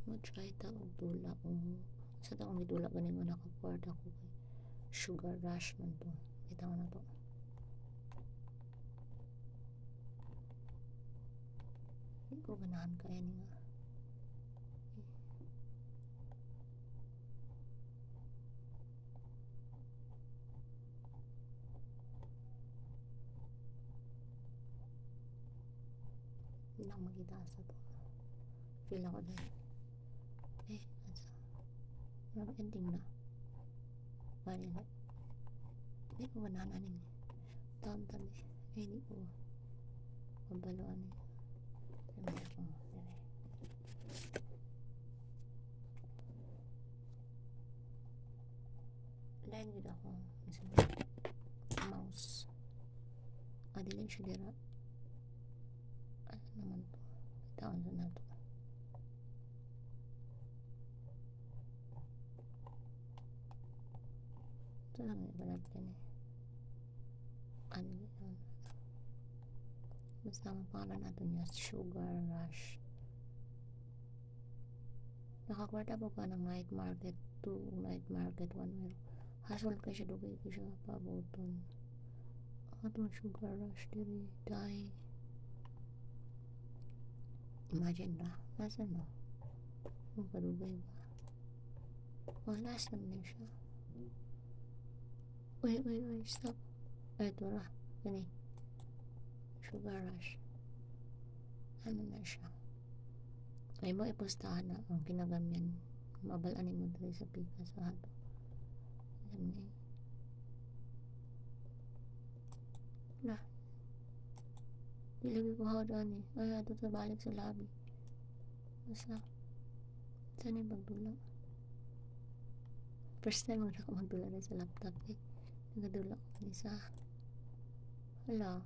Mo-try ta og dula o sa taong gidula ganing nga naka-afford ako kay sugar rush man to. Bitaw na to. Hindi ko ganahan kaya ni nga. Hindi na makita sa to. Feel ako dahil. Asa? Parang ending na. Bali na. Hindi ko ganahan anin. Taon tabi. Hindi ko. Pabaloan eh. Hindi ko. Lain yun ako. Mouse. Adilin siya dira. Ano naman to? Taon to na to. Ito lang yung panapin eh. Ano yun? Basta ang pangalan natin niya, Sugar Rush. Nakakwarta po ka ng night market 2, night market 1. Pero hasol ka siya, dugay ko siya pabuton. Atong Sugar Rush diri, die. Imagine na, nasa no? Kung kadugay ba? Last naman na siya. Wait, stop. Ay, ito na. Gani. Sugar Rush. Ano na siya? Ay mo ipostahan na ang kinagamyan. Mabalaan mo dali sa pika sa hato. Alam na eh. Na. Ilagay ko hawdaan eh. Ay, ato sa balik sa lobby. Basta. Saan yung magdula? First time ako magdula na sa laptop eh. Nagadula ko ni sa hala.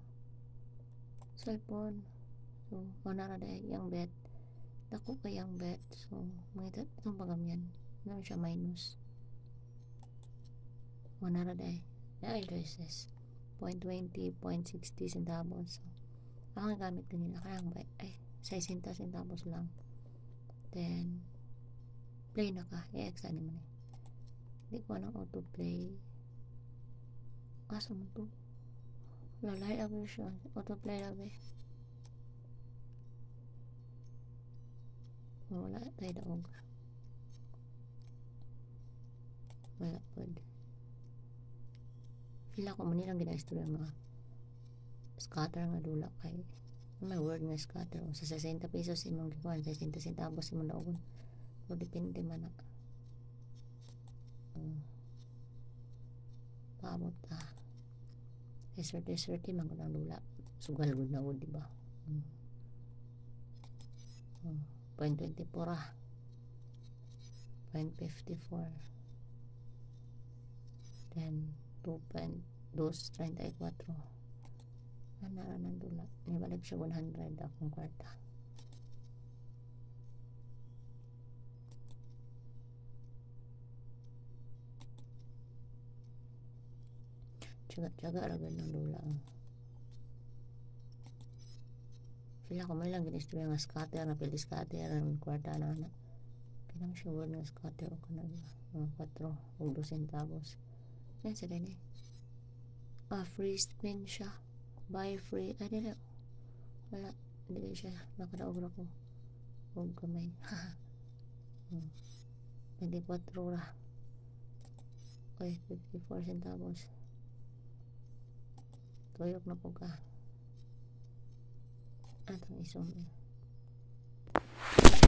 Cellphone. So, manara dahil yung bet. Dako kayang bet. So, mga itong pagamyan. Ano siya minus. Manara dahil. Ay, choices. 0.20, 0.60 centavos. So, ako nga gamit kanina. Karang ba? Ay, 60 centavos lang. Then, play na ka. I-exa naman eh. Hindi ko anong autoplay. Asa mo to? Lalay ako siya. Autoplay lang eh. Wala tayo daog. Wala po. Feel ako manilang gina-istorya mga scatter nga dula kay may word nga scatter. Sa 60 pesos imong gikuhan, 60 centavos imong daogon. So, depende man na. Paabot ta. Desert man ko ng dula. Sugal good na wood, diba? 0.24 ah. 0.54. Then 2.234. Anara ng dula. Nibalik siya 100 akong kwarta. Tsaga agad ng dula. Feel ako may lang ginistorya nga scatter na pili scatter ang kwarta na anak. Kinang sure na scatter o kanag 4 o 2 centavos. Yan sa din eh. Free spin siya. Buy free. Ay dili. Wala. Dili siya. Nakadaog ko. Huwag kamay. 24 ra. Oy, 54 centavos. Tuyok na po ka. Atong isong